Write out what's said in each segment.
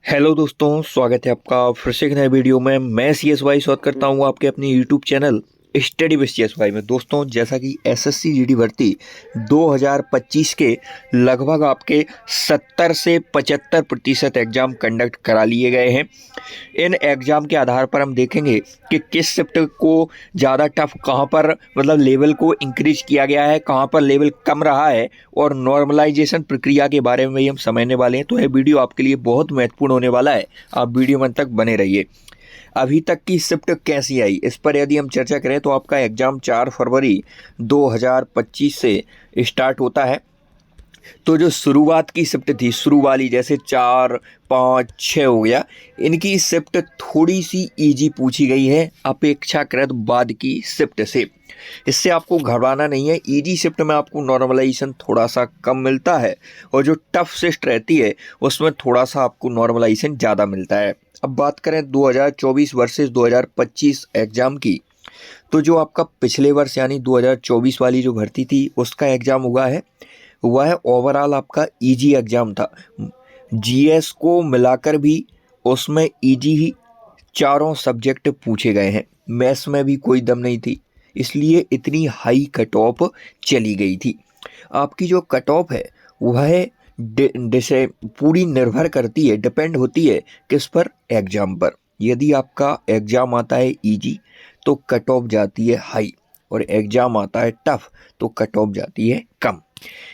Hello दोस्तों, स्वागत है आपका फिर से एक नए वीडियो में। मैं CSY स्वागत करता हूँ आपके अपने YouTube channel study with CSY में। दोस्तों, जैसा कि SSC GD भर्ती 2025 के लगभग आपके 70 से 75% एग्जाम कंडक्ट करा लिए गए हैं। इन एग्जाम के आधार पर हम देखेंगे कि किस शिफ्ट को ज़्यादा टफ, कहाँ पर मतलब लेवल को इंक्रीज किया गया है, कहाँ पर लेवल कम रहा है, और नॉर्मलाइजेशन प्रक्रिया के बारे में भी हम समझने वाले हैं। तो यह वीडियो आपके लिए बहुत महत्वपूर्ण होने वाला है, आप वीडियो में तक बने रहिए। अभी तक की शिफ्ट कैसी आई, इस पर यदि हम चर्चा करें तो आपका एग्जाम 4 फरवरी 2025 से स्टार्ट होता है। तो जो शुरुआत की शिफ्ट थी, शुरू वाली, जैसे 4, 5, 6 हो गया, इनकी शिफ्ट थोड़ी सी इजी पूछी गई है अपेक्षाकृत बाद की शिफ्ट से। इससे आपको घबराना नहीं है। इजी शिफ्ट में आपको नॉर्मलाइजेशन थोड़ा सा कम मिलता है, और जो टफ शिफ्ट रहती है उसमें थोड़ा सा आपको नॉर्मलाइजेशन ज़्यादा मिलता है। अब बात करें 2024 वर्सेस 2025 एग्ज़ाम की, तो जो आपका पिछले वर्ष यानी 2024 वाली जो भर्ती थी उसका एग्ज़ाम हुआ है, वह ओवरऑल आपका इजी एग्ज़ाम था। जीएस को मिलाकर भी उसमें इजी ही चारों सब्जेक्ट पूछे गए हैं। मैथ्स में भी कोई दम नहीं थी, इसलिए इतनी हाई कट ऑफ चली गई थी। आपकी जो कट ऑफ है वह जैसे पूरी निर्भर करती है, डिपेंड होती है किस पर, एग्ज़ाम पर। यदि आपका एग्ज़ाम आता है इजी तो कट ऑफ जाती है हाई, और एग्ज़ाम आता है टफ तो कट ऑफ जाती है कम।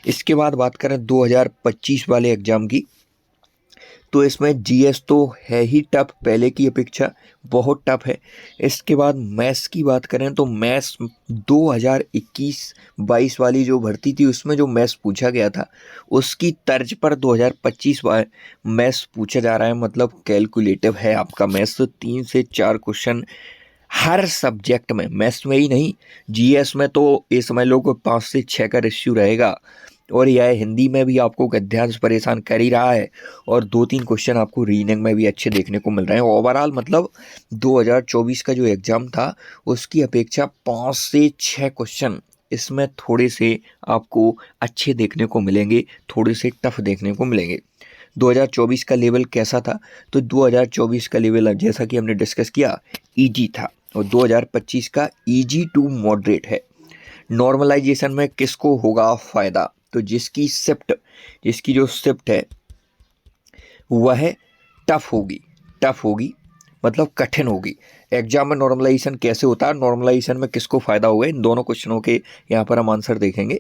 इसके बाद बात करें 2025 वाले एग्ज़ाम की, तो इसमें जीएस तो है ही टफ, पहले की अपेक्षा बहुत टफ है। इसके बाद मैथ्स की बात करें तो मैथ्स 2021-22 वाली जो भर्ती थी उसमें जो मैथ्स पूछा गया था उसकी तर्ज पर 2025 मैथ्स पूछा जा रहा है। मतलब कैलकुलेटिव है आपका मैथ्स। 3 से 4 क्वेश्चन हर सब्जेक्ट में, मैथ्स में ही नहीं, जीएस में तो ये समझ लो कि 5 से 6 का रेशियो रहेगा, और यह हिंदी में भी आपको गद्यांश परेशान कर ही रहा है, और 2-3 क्वेश्चन आपको रीजनिंग में भी अच्छे देखने को मिल रहे हैं। ओवरऑल मतलब 2024 का जो एग्ज़ाम था उसकी अपेक्षा 5 से 6 क्वेश्चन इसमें थोड़े से आपको अच्छे देखने को मिलेंगे, थोड़े से टफ देखने को मिलेंगे। 2024 का लेवल कैसा था, तो 2024 का लेवल जैसा कि हमने डिस्कस किया ईजी था, और 2025 का ईजी टू मॉडरेट है। नॉर्मलाइजेशन में किसको होगा फ़ायदा, तो जिसकी जो शिफ्ट है वह टफ होगी, मतलब कठिन होगी। एग्जाम में नॉर्मलाइजेशन कैसे होता है, नॉर्मलाइजेशन में किसको फ़ायदा होगा, इन दोनों क्वेश्चनों के यहाँ पर हम आंसर देखेंगे।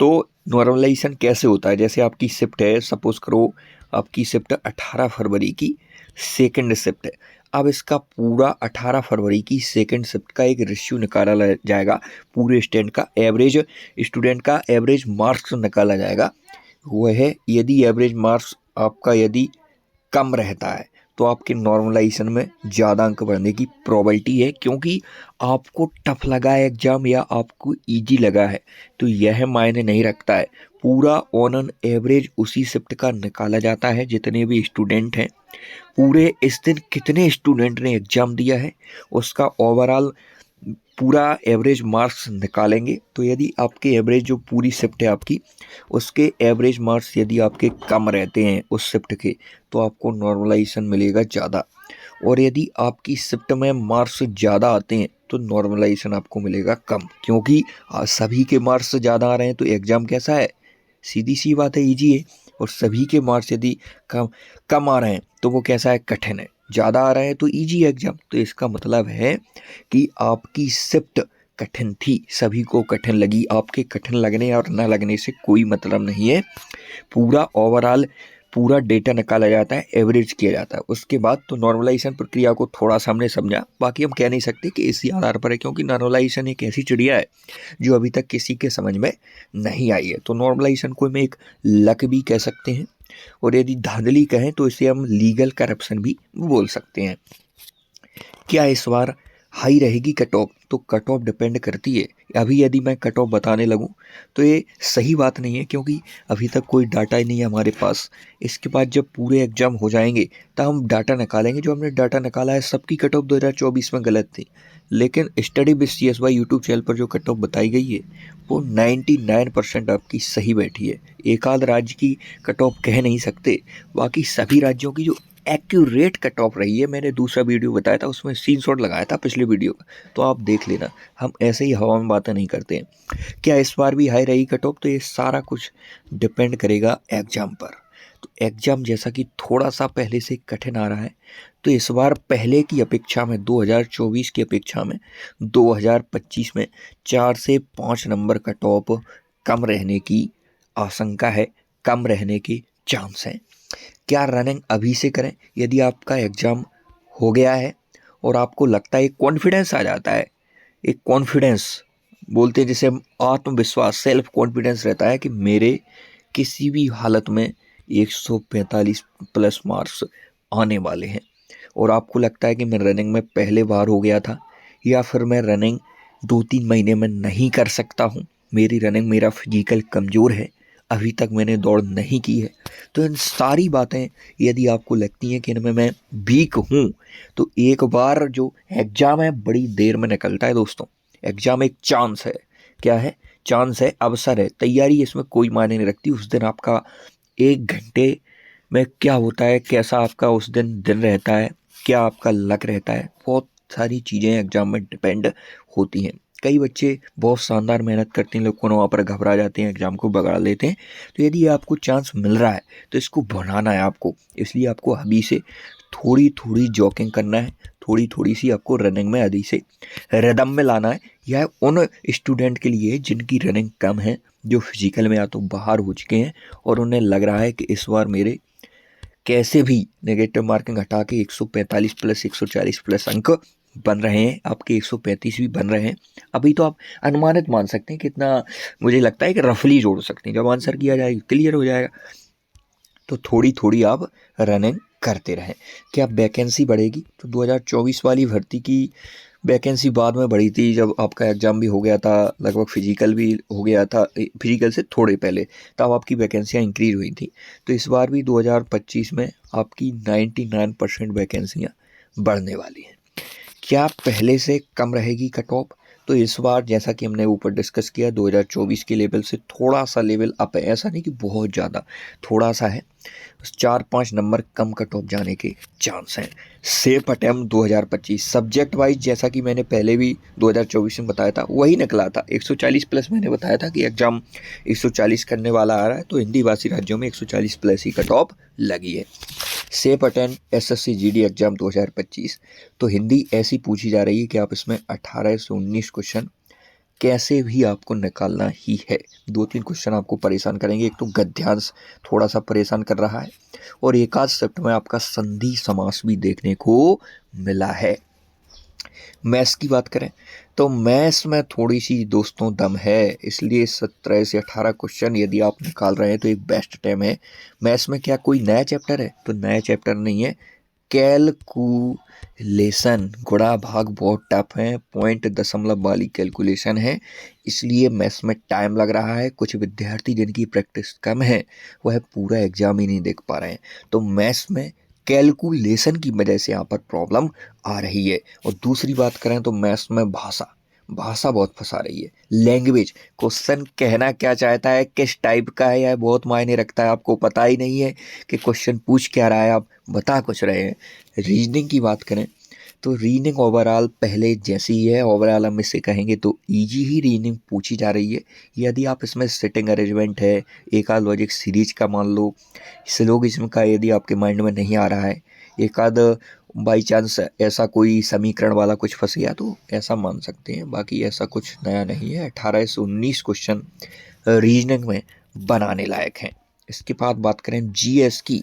तो नॉर्मलाइजेशन कैसे होता है, जैसे आपकी शिफ्ट है, सपोज करो आपकी शिफ्ट 18 फरवरी की सेकंड शिफ्ट है। अब इसका पूरा 18 फरवरी की सेकंड शिफ्ट का एक रेशियो निकाला जाएगा, पूरे स्टूडेंट का एवरेज मार्क्स निकाला जाएगा। वह यदि एवरेज मार्क्स आपका यदि कम रहता है तो आपके नॉर्मलाइजेशन में ज़्यादा अंक बढ़ने की प्रोबेबिलिटी है, क्योंकि आपको टफ लगा है एग्ज़ाम या आपको इजी लगा है तो यह मायने नहीं रखता है। पूरा ऑन एन एवरेज उसी शिफ्ट का निकाला जाता है। जितने भी स्टूडेंट हैं, पूरे इस दिन कितने स्टूडेंट ने एग्ज़ाम दिया है, उसका ओवरऑल पूरा एवरेज मार्क्स निकालेंगे। तो यदि आपके एवरेज जो पूरी शिफ्ट है आपकी, उसके एवरेज मार्क्स यदि आपके कम रहते हैं उस शिफ्ट के, तो आपको नॉर्मलाइजेशन मिलेगा ज़्यादा, और यदि आपकी शिफ्ट में मार्क्स ज़्यादा आते हैं तो नॉर्मलाइजेशन आपको मिलेगा कम, क्योंकि सभी के मार्क्स ज़्यादा आ रहे हैं तो एग्ज़ाम कैसा है, सीधी सी बात है, ईजी है। और सभी के मार्क्स यदि कम कम आ रहे हैं तो वो कैसा है, कठिन है। ज़्यादा आ रहे हैं तो इजी एग्ज़ाम। तो इसका मतलब है कि आपकी शिफ्ट कठिन थी, सभी को कठिन लगी। आपके कठिन लगने और न लगने से कोई मतलब नहीं है। पूरा ओवरऑल पूरा डेटा निकाला जाता है, एवरेज किया जाता है। उसके बाद तो नॉर्मलाइजेशन प्रक्रिया को थोड़ा सा हमने समझा, बाकी हम कह नहीं सकते कि इसी आधार पर है, क्योंकि नॉर्मलाइजेशन एक ऐसी चिड़िया है जो अभी तक किसी के समझ में नहीं आई है। तो नॉर्मलाइजेशन को हम एक लक भी कह सकते हैं, और यदि धांधली कहें तो इसे हम लीगल करप्शन भी बोल सकते हैं। क्या इस बार हाई रहेगी कट ऑफ, तो कट ऑफ डिपेंड करती है। अभी यदि मैं कट ऑफ बताने लगूं तो ये सही बात नहीं है, क्योंकि अभी तक कोई डाटा ही नहीं है हमारे पास। इसके बाद जब पूरे एग्जाम हो जाएंगे तब हम डाटा निकालेंगे। जो हमने डाटा निकाला है सबकी कट ऑफ 2024 में गलत थी, लेकिन study with CSY YouTube channel पर जो कट ऑफ बताई गई है वो 99% आपकी सही बैठी है। एक आध राज्य की कट ऑफ कह नहीं सकते, बाकी सभी राज्यों की जो एक्यूरेट कट ऑफ रही है। मैंने दूसरा वीडियो बताया था, उसमें स्क्रीनशॉट लगाया था पिछले वीडियो का, तो आप देख लेना। हम ऐसे ही हवा में बातें नहीं करते हैं। क्या इस बार भी हाई रही कट ऑफ? तो ये सारा कुछ डिपेंड करेगा एग्ज़ाम पर। तो एग्ज़ाम जैसा कि थोड़ा सा पहले से कठिन आ रहा है, तो इस बार पहले की अपेक्षा में 2024 की अपेक्षा में 2025 में 4 से 5 नंबर कट ऑफ कम रहने की आशंका है, कम रहने के चांस हैं। क्या रनिंग अभी से करें? यदि आपका एग्ज़ाम हो गया है और आपको लगता है, कॉन्फिडेंस आ जाता है, एक कॉन्फिडेंस बोलते हैं जिसे, आत्मविश्वास, सेल्फ कॉन्फिडेंस रहता है कि मेरे किसी भी हालत में 145 प्लस मार्क्स आने वाले हैं, और आपको लगता है कि मैं रनिंग में पहले बार हो गया था, या फिर मैं रनिंग 2-3 महीने में नहीं कर सकता हूँ, मेरी रनिंग, मेरा फिजिकल कमज़ोर है, अभी तक मैंने दौड़ नहीं की है। तो इन सारी बातें यदि आपको लगती हैं कि इनमें मैं वीक हूँ, तो एक बार जो एग्ज़ाम है बड़ी देर में निकलता है दोस्तों। एग्ज़ाम एक चांस है। क्या है? चांस है, अवसर है। तैयारी इसमें कोई मायने नहीं रखती। उस दिन आपका 1 घंटे में क्या होता है, कैसा आपका उस दिन दिन रहता है, क्या आपका लक रहता है, बहुत सारी चीज़ें एग्ज़ाम में डिपेंड होती हैं। कई बच्चे बहुत शानदार मेहनत करते हैं, लेकिन वहाँ पर घबरा जाते हैं, एग्ज़ाम को बिगाड़ लेते हैं। तो यदि आपको चांस मिल रहा है तो इसको बनाना है आपको। इसलिए आपको अभी से थोड़ी थोड़ी जॉगिंग करना है, थोड़ी थोड़ी सी आपको रनिंग में अभी से रिदम में लाना है। यह उन स्टूडेंट के लिए जिनकी रनिंग कम है, जो फिजिकल में या तो बाहर हो चुके हैं और उन्हें लग रहा है कि इस बार मेरे कैसे भी नेगेटिव मार्किंग हटा के 145 प्लस 140 प्लस अंक बन रहे हैं, आपके 135 भी बन रहे हैं। अभी तो आप अनुमानित मान सकते हैं कितना, मुझे लगता है कि रफली जोड़ सकते हैं, जब आंसर किया जाएगा क्लियर हो जाएगा। तो थोड़ी थोड़ी आप रनिंग करते रहें। क्या वैकेंसी बढ़ेगी? तो 2024 वाली भर्ती की वैकेंसी बाद में बढ़ी थी, जब आपका एग्ज़ाम भी हो गया था, लगभग फिजिकल भी हो गया था, फिजिकल से थोड़े पहले, तब आपकी वैकेंसियाँ इंक्रीज हुई थी। तो इस बार भी 2025 में आपकी 99% वैकेंसियाँ बढ़ने वाली हैं। क्या पहले से कम रहेगी कट ऑफ? तो इस बार जैसा कि हमने ऊपर डिस्कस किया, 2024 के लेवल से थोड़ा सा लेवल अप है, ऐसा नहीं कि बहुत ज़्यादा, थोड़ा सा है। 4-5 नंबर कम कट ऑफ जाने के चांस हैं। सेफ अटेम्प्ट 2025 सब्जेक्ट वाइज, जैसा कि मैंने पहले भी 2024 में बताया था, वही निकला था 140 प्लस। मैंने बताया था कि एग्ज़ाम 140 करने वाला आ रहा है, तो हिंदी भाषी राज्यों में 140 प्लस ही कट ऑफ लगी है। Safe attempt SSC GD exam 2025, तो हिंदी ऐसी पूछी जा रही है कि आप इसमें 18 से 19 क्वेश्चन कैसे भी आपको निकालना ही है। 2-3 क्वेश्चन आपको परेशान करेंगे। एक तो गद्यांश थोड़ा सा परेशान कर रहा है, और एक आध शिफ्ट में आपका संधि समास भी देखने को मिला है। मैथ्स की बात करें तो मैथ्स में थोड़ी सी दोस्तों दम है, इसलिए 17 से 18 क्वेश्चन यदि आप निकाल रहे हैं तो एक बेस्ट टाइम है। मैथ्स में क्या कोई नया चैप्टर है? तो नया चैप्टर नहीं है, कैलकुलेशन, गुणा भाग बहुत टफ है, पॉइंट दशमलव वाली कैलकुलेशन है, इसलिए मैथ्स में टाइम लग रहा है। कुछ विद्यार्थी जिनकी प्रैक्टिस कम है वह पूरा एग्जाम ही नहीं देख पा रहे हैं, तो मैथ्स में कैलकुलेशन की वजह से यहाँ पर प्रॉब्लम आ रही है। और दूसरी बात करें तो मैथ्स में भाषा भाषा बहुत फंसा रही है। लैंग्वेज, क्वेश्चन कहना क्या चाहता है, किस टाइप का है, यह बहुत मायने रखता है। आपको पता ही नहीं है कि क्वेश्चन पूछ क्या रहा है, आप बता कुछ रहे हैं। रीजनिंग की बात करें तो रीजनिंग ओवरऑल पहले जैसी ही है। ओवरऑल हम इसे कहेंगे तो इजी ही रीजनिंग पूछी जा रही है। यदि आप इसमें सिटिंग अरेंजमेंट है, एक आध लॉजिक सीरीज का मान लो, सिलोगिज्म का यदि आपके माइंड में नहीं आ रहा है, एक आध बाई चांस ऐसा कोई समीकरण वाला कुछ फंस गया, तो ऐसा मान सकते हैं। बाकी ऐसा कुछ नया नहीं है। 18 से 19 क्वेश्चन रीजनिंग में बनाने लायक हैं। इसके बाद बात करें जीएस की,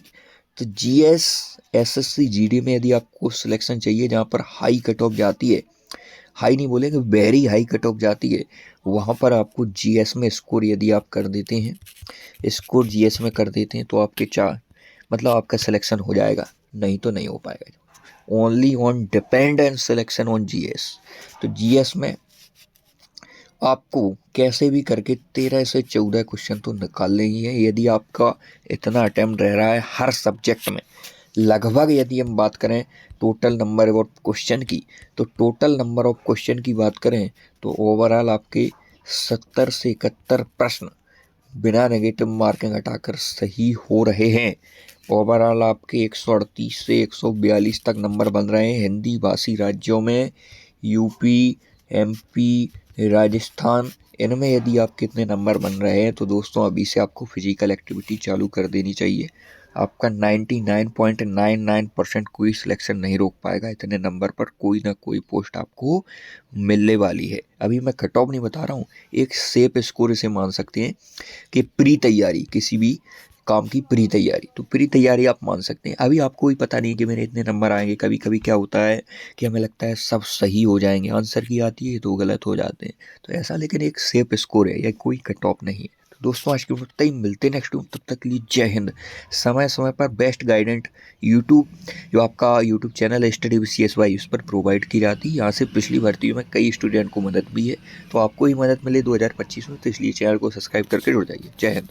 तो जीएस एसएससी जीडी में यदि आपको सिलेक्शन चाहिए जहाँ पर हाई कट ऑफ जाती है, हाई नहीं बोलेंगे, वेरी हाई कट ऑफ जाती है, वहाँ पर आपको जीएस में स्कोर यदि आप कर देते हैं, स्कोर जीएस में कर देते हैं, तो आपके मतलब आपका सिलेक्शन हो जाएगा, नहीं तो नहीं हो पाएगा। Only on depend and selection on GS. तो जीएस में आपको कैसे भी करके 13 से 14 क्वेश्चन तो निकालने ही है। यदि आपका इतना अटेम्प्ट रह रहा है हर सब्जेक्ट में, लगभग यदि हम बात करें टोटल नंबर ऑफ क्वेश्चन की, तो टोटल नंबर ऑफ क्वेश्चन की बात करें तो ओवरऑल आपके 70 से 71 प्रश्न बिना नेगेटिव मार्किंग हटाकर सही हो रहे हैं। ओवरऑल आपके 138 से 142 तक नंबर बन रहे हैं हिंदी भाषी राज्यों में। यूपी, एमपी, राजस्थान, इनमें यदि आपके इतने नंबर बन रहे हैं तो दोस्तों अभी से आपको फिजिकल एक्टिविटी चालू कर देनी चाहिए। आपका 99.99% कोई सिलेक्शन नहीं रोक पाएगा। इतने नंबर पर कोई ना कोई पोस्ट आपको मिलने वाली है। अभी मैं कट ऑफ नहीं बता रहा हूँ, एक सेफ स्कोर इसे मान सकते हैं कि प्री तैयारी, किसी भी काम की प्री तैयारी, तो प्री तैयारी आप मान सकते हैं। अभी आपको भी पता नहीं कि मेरे इतने नंबर आएंगे। कभी कभी क्या होता है कि हमें लगता है सब सही हो जाएंगे, आंसर की आती है तो गलत हो जाते हैं, तो ऐसा लेकिन एक सेफ स्कोर है, या कोई कट ऑफ नहीं है। तो दोस्तों आज के वक्त ही मिलते हैं नेक्स्ट, तब तक के लिए जय हिंद। समय समय पर बेस्ट गाइडेंट यूट्यूब, जो आपका यूट्यूब चैनल है स्टडी विद CSY, उस पर प्रोवाइड की जाती है। यहाँ से पिछली भर्तियों में कई स्टूडेंट को मदद भी है, तो आपको ही मदद मिले 2025 में, तो इसलिए चैनल को सब्सक्राइब करके जुड़ जाइए। जय हिंद।